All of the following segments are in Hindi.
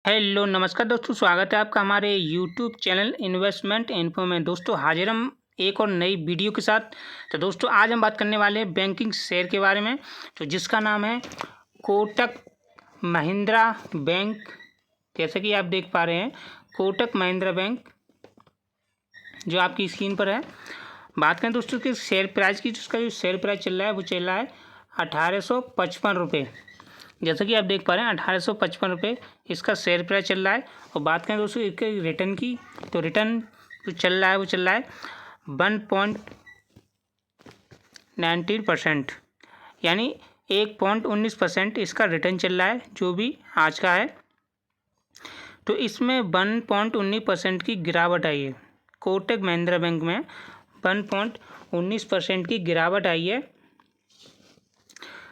हेलो नमस्कार दोस्तों, स्वागत है आपका हमारे यूट्यूब चैनल इन्वेस्टमेंट इन्फो में। दोस्तों हाजिर हम एक और नई वीडियो के साथ। तो दोस्तों आज हम बात करने वाले हैं बैंकिंग शेयर के बारे में, तो जिसका नाम है कोटक महिंद्रा बैंक। जैसे कि आप देख पा रहे हैं कोटक महिंद्रा बैंक जो आपकी स्क्रीन पर है। बात करें दोस्तों कि शेयर प्राइस की, जिसका जो शेयर प्राइस चल रहा है वो चल रहा है 1855 रुपये। जैसा कि आप देख पा रहे हैं 1855 रुपये इसका शेयर प्राइस चल रहा है। और बात करें दोस्तों इसके रिटर्न की, तो रिटर्न जो चल रहा है वो चल रहा है 1.19%, यानी 1.19% इसका रिटर्न चल रहा है जो भी आज का है। तो इसमें 1.19% की गिरावट आई है। कोटक महिंद्रा बैंक में 1.19% की गिरावट आई है।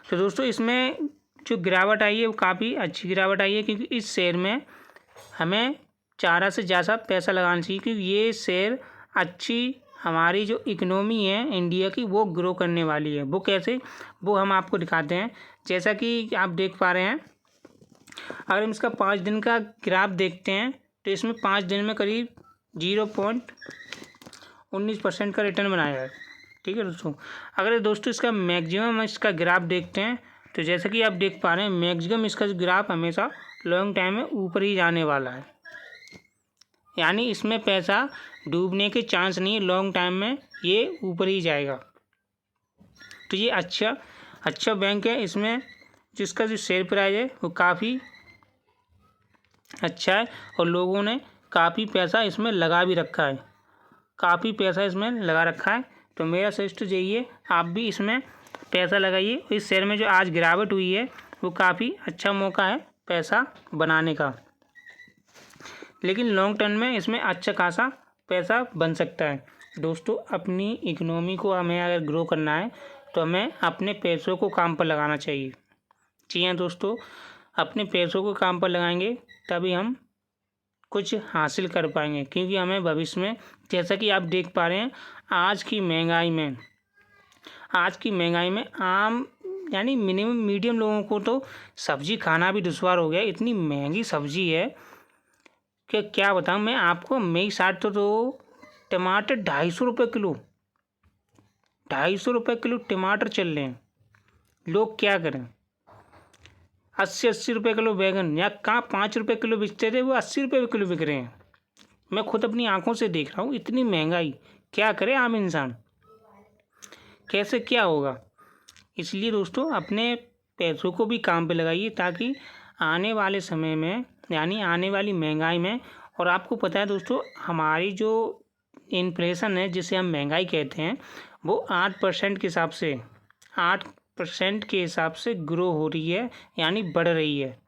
तो दोस्तों इसमें जो गिरावट आई है वो काफ़ी अच्छी गिरावट आई है, क्योंकि इस शेयर में हमें ज़्यादा से ज़्यादा पैसा लगाना चाहिए, क्योंकि ये शेयर अच्छी हमारी जो इकोनॉमी है इंडिया की वो ग्रो करने वाली है। वो कैसे, वो हम आपको दिखाते हैं। जैसा कि आप देख पा रहे हैं, अगर हम इसका 5 दिन का ग्राफ देखते हैं तो इसमें 5 दिन में करीब 0.19% का रिटर्न बनाया है। ठीक है दोस्तों, अगर दोस्तों इसका मैक्सिमम इसका ग्राफ देखते हैं तो जैसा कि आप देख पा रहे हैं मैक्सिमम इसका जो ग्राफ हमेशा लॉन्ग टाइम में ऊपर ही जाने वाला है, यानी इसमें पैसा डूबने के चांस नहीं है। लॉन्ग टाइम में ये ऊपर ही जाएगा। तो ये अच्छा बैंक है। इसमें जिसका जो शेयर प्राइस है वो काफ़ी अच्छा है और लोगों ने काफ़ी पैसा इसमें लगा भी रखा है, काफ़ी पैसा इसमें लगा रखा है। तो मेरा सजेस्ट यही है, आप भी इसमें पैसा लगाइए। इस शेयर में जो आज गिरावट हुई है वो काफ़ी अच्छा मौका है पैसा बनाने का, लेकिन लॉन्ग टर्म में इसमें अच्छा खासा पैसा बन सकता है। दोस्तों अपनी इकोनॉमी को हमें अगर ग्रो करना है तो हमें अपने पैसों को काम पर लगाना चाहिए। जी हाँ दोस्तों, अपने पैसों को काम पर लगाएंगे तभी हम कुछ हासिल कर पाएंगे, क्योंकि हमें भविष्य में, जैसा कि आप देख पा रहे हैं आज की महंगाई में आम यानी मिनिमम मीडियम लोगों को तो सब्जी खाना भी दुश्वार हो गया। इतनी महंगी सब्जी है कि क्या बताऊँ मैं आपको। मेरी साथ तो टमाटर 250 रुपये किलो, 250 रुपये किलो टमाटर चल रहे हैं। लोग क्या करें, 80 रुपये किलो बैगन, या कहाँ 5 रुपये किलो बेचते थे वो 80 रुपये किलो बिक रहे हैं। मैं खुद अपनी आंखों से देख रहा हूँ इतनी महंगाई। क्या करे आम इंसान, कैसे क्या होगा। इसलिए दोस्तों अपने पैसों को भी काम पे लगाइए, ताकि आने वाले समय में, यानी आने वाली महंगाई में, और आपको पता है दोस्तों हमारी जो इन्फ्लेशन है जिसे हम महंगाई कहते हैं वो 8% के हिसाब से 8% के हिसाब से ग्रो हो रही है, यानी बढ़ रही है।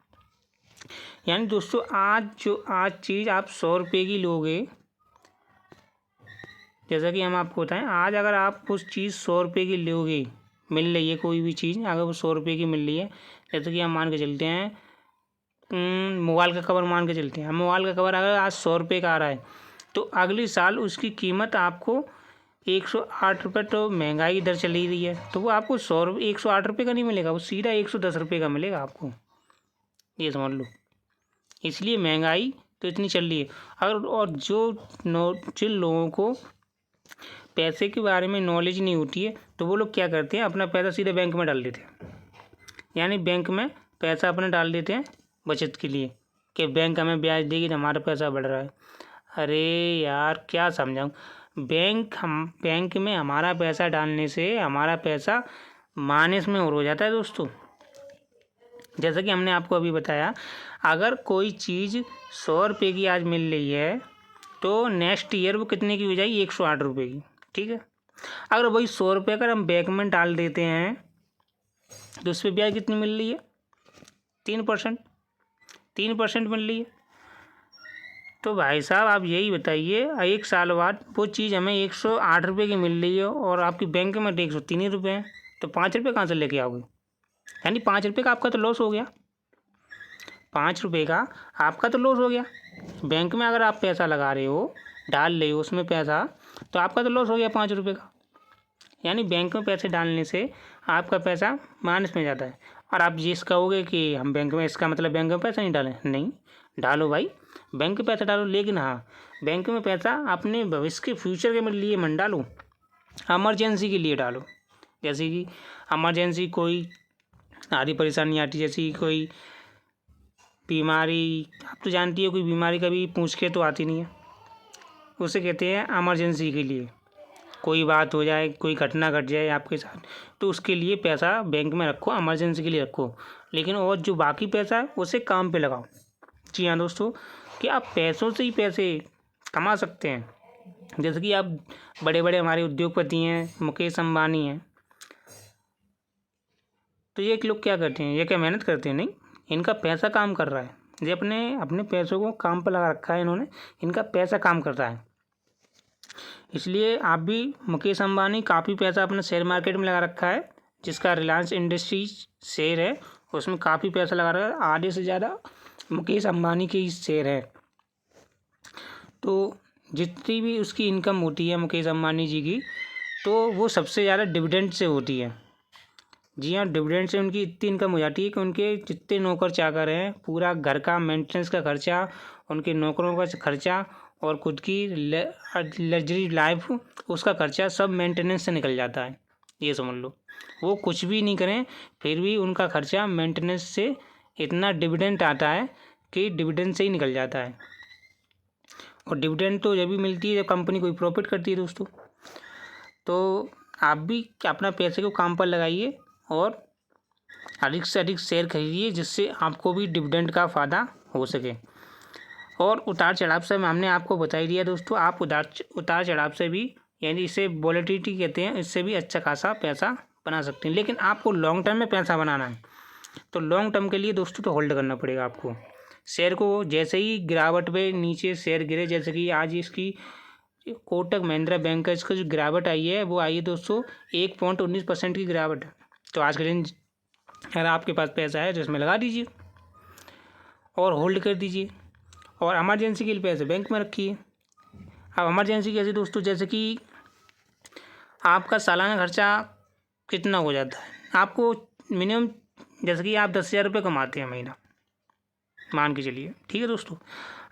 यानी दोस्तों आज चीज़ आप 100 रुपये की लोगे, जैसा कि हम आपको बताएं, आज अगर आप कुछ चीज़ 100 रुपये की लोगे, मिल रही है कोई भी चीज़ अगर वो 100 रुपये की मिल रही है, जैसे कि हम मान के चलते हैं मोबाइल का कवर मान के चलते हैं, मोबाइल का कवर अगर आज 100 रुपये का आ रहा है तो अगले साल उसकी कीमत आपको 108 रुपये, तो महंगाई की दर चली रही है तो वो आपको 108 रुपये का नहीं मिलेगा, वो सीधा 110 रुपये का मिलेगा आपको, ये समझ लो। इसलिए महंगाई तो इतनी चल रही है। अगर और जिन लोगों को पैसे के बारे में नॉलेज नहीं होती है तो वो लोग क्या करते हैं, अपना पैसा सीधे बैंक में डाल देते हैं, यानी बैंक में पैसा अपना डाल देते हैं बचत के लिए कि बैंक हमें ब्याज देगी तो हमारा पैसा बढ़ रहा है। अरे यार क्या समझाऊँ, बैंक में हमारा पैसा डालने से हमारा पैसा माइनस में और हो जाता है दोस्तों। जैसा कि हमने आपको अभी बताया, अगर कोई चीज़ 100 रुपये की आज मिल रही है तो नेक्स्ट ईयर वो कितने की हो जाएगी, 108 रुपये की। ठीक है, अगर वही 100 रुपये अगर हम बैंक में डाल देते हैं तो उस पर ब्याज कितनी मिल रही है, 3% मिल रही है। तो भाई साहब आप यही बताइए, 1 साल बाद वो चीज़ हमें 108 रुपये की मिल रही है और आपकी बैंक में 103 रुपये हैं, तो 5 रुपये कहाँ से लेके आओगे, यानी 5 रुपये का आपका तो लॉस हो गया। 5 रुपये का आपका तो लॉस हो गया। बैंक में अगर आप पैसा लगा रहे हो, डाल रहे हो उसमें पैसा, तो आपका तो लॉस हो गया 5 रुपये का। यानी बैंक में पैसे डालने से आपका पैसा माइनस में जाता है। और आप जिस कहोगे कि हम बैंक में, इसका मतलब बैंक में पैसा नहीं डालें, नहीं, डालो भाई, बैंक में पैसा डालो, लेकिन हाँ बैंक में पैसा अपने भविष्य के फ्यूचर के लिए मत डालो, इमरजेंसी के लिए डालो। जैसे कि इमरजेंसी कोई आदि परेशानी आती, जैसे कि कोई बीमारी, आप तो जानती हो कोई बीमारी कभी पूछ के तो आती नहीं है, उसे कहते हैं इमरजेंसी के लिए। कोई बात हो जाए, कोई घटना घट जाए आपके साथ, तो उसके लिए पैसा बैंक में रखो, इमरजेंसी के लिए रखो। लेकिन और जो बाकी पैसा है उसे काम पे लगाओ। जी हाँ दोस्तों, कि आप पैसों से ही पैसे कमा सकते हैं। जैसे कि आप बड़े बड़े हमारे उद्योगपति हैं, मुकेश अंबानी हैं, तो ये लोग क्या करते हैं, ये क्या मेहनत करते हैं? नहीं, इनका पैसा काम कर रहा है। ये अपने अपने पैसों को काम पर लगा रखा है इन्होंने, इनका पैसा काम कर रहा है। इसलिए आप भी, मुकेश अंबानी काफ़ी पैसा अपने शेयर मार्केट में लगा रखा है, जिसका रिलायंस इंडस्ट्रीज शेयर है उसमें काफ़ी पैसा लगा रखा है, आधे से ज़्यादा मुकेश अंबानी के ही शेयर है। तो जितनी भी उसकी इनकम होती है मुकेश अंबानी जी की, तो वो सबसे ज़्यादा डिविडेंड से होती है। जी हाँ, डिविडेंड से उनकी इतनी इनकम हो जाती है कि उनके जितने नौकर चाकर हैं, पूरा घर का मेंटेनेंस का खर्चा, उनके नौकरों का खर्चा और खुद की लग्जरी लाइफ, उसका खर्चा सब मेंटेनेंस से निकल जाता है। ये समझ लो, वो कुछ भी नहीं करें फिर भी उनका खर्चा मेंटेनेंस से इतना डिविडेंड आता है कि डिविडेंड से ही निकल जाता है। और डिविडेंड तो जब भी मिलती है जब कंपनी कोई प्रॉफिट करती है दोस्तों। तो आप भी अपना पैसे को काम पर लगाइए और अधिक से अधिक शेयर खरीदिए, जिससे आपको भी डिविडेंड का फ़ायदा हो सके। और उतार चढ़ाव से हमने आपको बता ही दिया दोस्तों, आप उतार चढ़ाव से भी, यानी इसे वॉलेटिलिटी कहते हैं, इससे भी अच्छा खासा पैसा बना सकते हैं। लेकिन आपको लॉन्ग टर्म में पैसा बनाना है, तो लॉन्ग टर्म के लिए दोस्तों तो होल्ड करना पड़ेगा आपको शेयर को। जैसे ही गिरावट पे नीचे शेयर गिरे, जैसे कि आज इसकी कोटक महिंद्रा बैंक का इसका जो गिरावट आई है वो आई है दोस्तों 1.19% की गिरावट है। तो आज के दिन अगर आपके पास पैसा है तो इसमें लगा दीजिए और होल्ड कर दीजिए, और इमरजेंसी के लिए पैसे बैंक में रखिए। अब इमरजेंसी कैसे दोस्तों, जैसे कि आपका सालाना खर्चा कितना हो जाता है, आपको मिनिमम, जैसे कि आप 10,000 रुपये कमाते हैं महीना, मान के चलिए, ठीक है दोस्तों।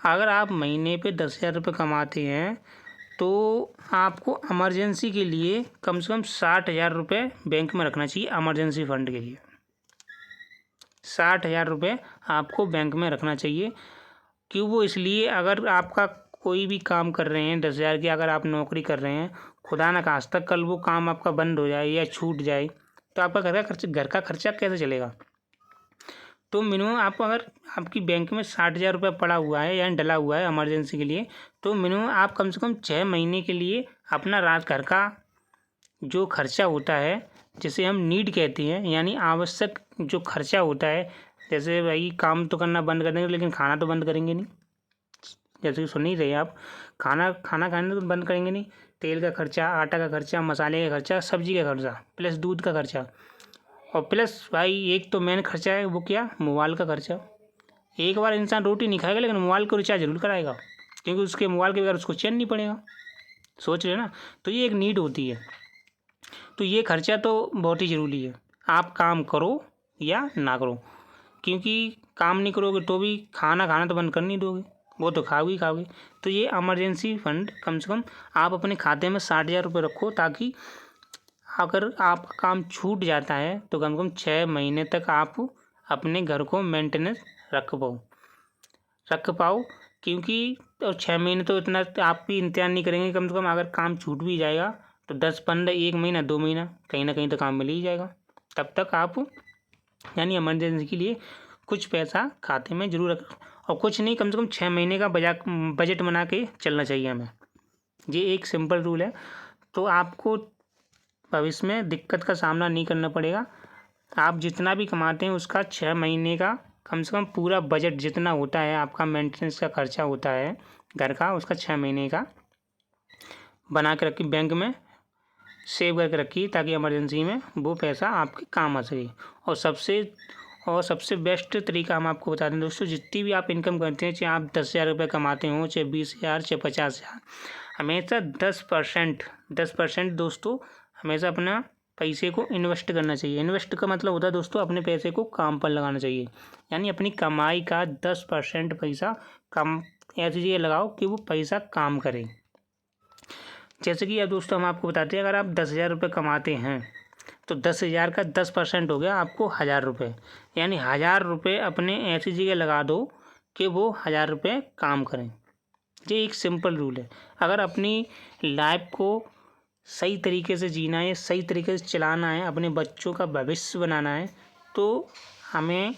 अगर आप महीने पे 10,000 रुपये कमाते हैं तो आपको इमरजेंसी के लिए कम से कम 60,000 रुपये बैंक में रखना चाहिए। इमरजेंसी फंड के लिए 60,000 रुपये आपको बैंक में रखना चाहिए। क्यों? वो इसलिए, अगर आपका कोई भी काम कर रहे हैं 10,000 की, अगर आप नौकरी कर रहे हैं, खुदा न खास्ता कल वो काम आपका बंद हो जाए या छूट जाए, तो आपका घर का खर्चा कैसे चलेगा? तो मिनिमम आपको, अगर आपकी बैंक में 60,000 रुपये पड़ा हुआ है या डला हुआ है इमरजेंसी के लिए, तो मिनिमम आप कम से कम 6 महीने के लिए अपना रात घर का जो खर्चा होता है, जिसे हम नीड कहते हैं, यानी आवश्यक जो खर्चा होता है, जैसे भाई काम तो करना बंद कर देंगे लेकिन खाना तो बंद करेंगे नहीं, जैसे कि सुन ही रहे आप, खाना खाने तो बंद करेंगे नहीं, तेल का खर्चा, आटा का खर्चा, मसाले का खर्चा, सब्जी का खर्चा, प्लस दूध का खर्चा, और प्लस भाई एक तो मेन खर्चा है वो क्या, मोबाइल का खर्चा। एक बार इंसान रोटी नहीं खाएगा लेकिन मोबाइल को रिचार्ज जरूर कराएगा, क्योंकि उसके मोबाइल के बगैर उसको चैन नहीं पड़ेगा। सोच रहे ना, तो ये एक नीड होती है। तो ये खर्चा तो बहुत ही ज़रूरी है, आप काम करो या ना करो, क्योंकि काम नहीं करोगे तो भी खाना तो बंद कर नहीं दोगे, वो तो खाओगे। तो ये इमरजेंसी फंड कम से कम आप अपने खाते में 60,000 रुपये रखो, ताकि अगर आपका काम छूट जाता है तो कम से कम 6 महीने तक आप अपने घर को मेंटेनेंस रख पाओ। क्योंकि और 6 महीने तो इतना आप भी इंतजार नहीं करेंगे, कम से कम अगर काम छूट भी जाएगा तो 10-15, 1 महीना 2 महीना कहीं ना कहीं तो काम मिल ही जाएगा। तब तक आप यानी इमरजेंसी के लिए कुछ पैसा खाते में जरूर रख, और कुछ नहीं, कम से कम 6 महीने का बजट बना के चलना चाहिए हमें। ये एक सिंपल रूल है, तो आपको भविष्य में दिक्कत का सामना नहीं करना पड़ेगा। आप जितना भी कमाते हैं उसका 6 महीने का कम से कम पूरा बजट जितना होता है, आपका मेंटेनेंस का खर्चा होता है घर का, उसका 6 महीने का बना के रखिए, बैंक में सेव करके रखिए, ताकि इमरजेंसी में वो पैसा आपके काम आ सके। और सबसे बेस्ट तरीका हम आपको बता दें दोस्तों, जितनी भी आप इनकम करते हैं, चाहे आप 10,000 रुपये कमाते हो, चाहे 20,000, चाहे 50,000, हमेशा 10% दोस्तों हमेशा अपना पैसे को इन्वेस्ट करना चाहिए। इन्वेस्ट का मतलब होता है दोस्तों अपने पैसे को काम पर लगाना चाहिए, यानी अपनी कमाई का 10% पैसा कम ऐसी जगह लगाओ कि वो पैसा काम करे। जैसे कि अब दोस्तों हम आपको बताते हैं, अगर आप 10,000 रुपये कमाते हैं तो 10,000 का 10% हो गया आपको 1,000 रुपये, यानी 1,000 रुपये अपने ऐसी जगह लगा दो कि वो 1,000 रुपये काम करें। ये एक सिंपल रूल है। अगर अपनी लाइफ को सही तरीके से जीना है, सही तरीके से चलाना है, अपने बच्चों का भविष्य बनाना है, तो हमें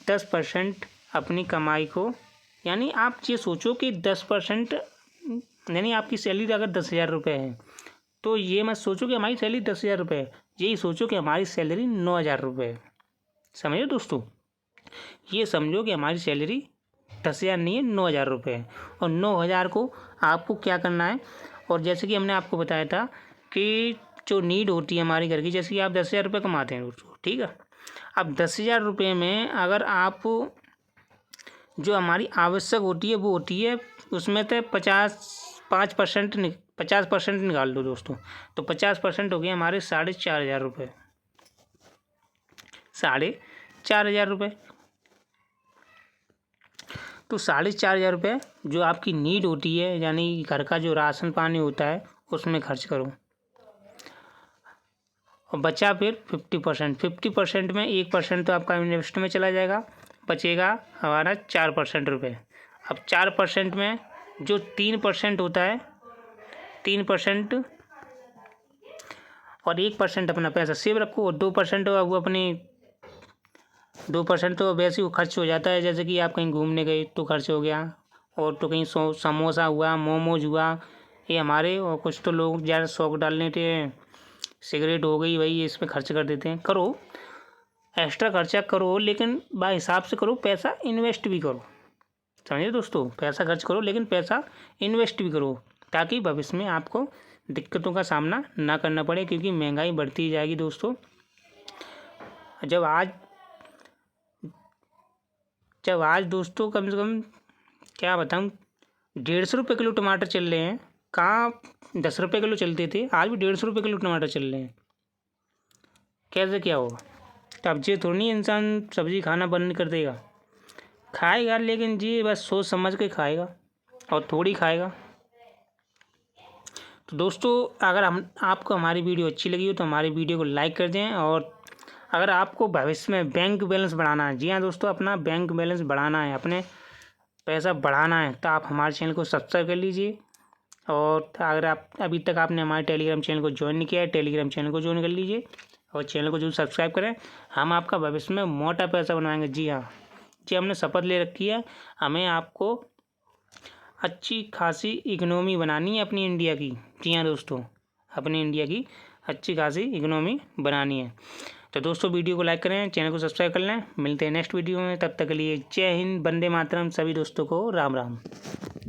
10% अपनी कमाई को, यानी आप ये सोचो कि 10%, यानी आपकी सैलरी अगर 10,000 रुपये है तो ये मत सोचो कि हमारी सैलरी 10,000 रुपये है, यही सोचो कि हमारी सैलरी 9,000 रुपये है। समझो दोस्तों, ये समझो कि हमारी सैलरी 10,000 नहीं है, 9,000 रुपये है, और 9,000 को आपको क्या करना है। और जैसे कि हमने आपको बताया था कि जो नीड होती है हमारी घर की, जैसे कि आप 10,000 रुपये कमाते हैं दोस्तों, ठीक है। अब 10,000 रुपये में अगर आप जो हमारी आवश्यक होती है वो होती है, उसमें से 50% निकाल दो दोस्तों, तो 50% हो गए हमारे 4,500 रुपये। 4,500 रुपये, तो 4,500 रुपये जो आपकी नीड होती है, यानी घर का जो राशन पानी होता है उसमें खर्च करो, और बचा फिर 50% में 1% तो आपका इन्वेस्ट में चला जाएगा, बचेगा हमारा 4% रुपये। अब 4% में जो 3% होता है, 3% और 1% अपना पैसा सेव रखो, और 2% वो अपनी 2% तो वैसे ही खर्च हो जाता है, जैसे कि आप कहीं घूमने गए तो खर्च हो गया, और तो कहीं समोसा हुआ, मोमोज हुआ, ये हमारे, और कुछ तो लोग ज़्यादा शौक डाल लेते हैं, सिगरेट हो गई भाई, इस पर खर्च कर देते हैं। करो, एक्स्ट्रा खर्चा करो, लेकिन बाय हिसाब से करो, पैसा इन्वेस्ट भी करो। समझिए दोस्तों, पैसा खर्च करो लेकिन पैसा इन्वेस्ट भी करो, ताकि भविष्य में आपको दिक्कतों का सामना ना करना पड़े, क्योंकि महंगाई बढ़ती जाएगी दोस्तों। जब आज दोस्तों कम से कम क्या बताऊँ, 150 रुपये किलो टमाटर चल रहे हैं, कहाँ 10 रुपये किलो चलते थे, आज भी 150 रुपये किलो टमाटर चल रहे हैं। कैसे क्या होगा? तो अब ये थोड़ी इंसान सब्ज़ी खाना बंद कर देगा, खाएगा, लेकिन जी बस सोच समझ के खाएगा, और थोड़ी खाएगा। तो दोस्तों, अगर आपको हमारी वीडियो अच्छी लगी हो तो हमारी वीडियो को लाइक कर दें, और अगर आपको भविष्य में बैंक बैलेंस बढ़ाना है, जी हाँ दोस्तों, अपना बैंक बैलेंस बढ़ाना है, अपने पैसा बढ़ाना है, तो आप हमारे चैनल को सब्सक्राइब कर लीजिए। और अगर आप अभी तक आपने हमारे टेलीग्राम चैनल को ज्वाइन नहीं किया है, टेलीग्राम चैनल को ज्वाइन कर लीजिए, और चैनल को जरूर सब्सक्राइब करें। हम आपका भविष्य में मोटा पैसा बनवाएंगे। जी हाँ जी, हमने शपथ ले रखी है, हमें आपको अच्छी खासी इकोनॉमी बनानी है अपनी इंडिया की। जी हाँ दोस्तों, अपनी इंडिया की अच्छी खासी इकोनॉमी बनानी है। तो दोस्तों, वीडियो को लाइक करें, चैनल को सब्सक्राइब कर लें। मिलते हैं नेक्स्ट वीडियो में, तब तक के लिए जय हिंद, वंदे मातरम। सभी दोस्तों को राम राम।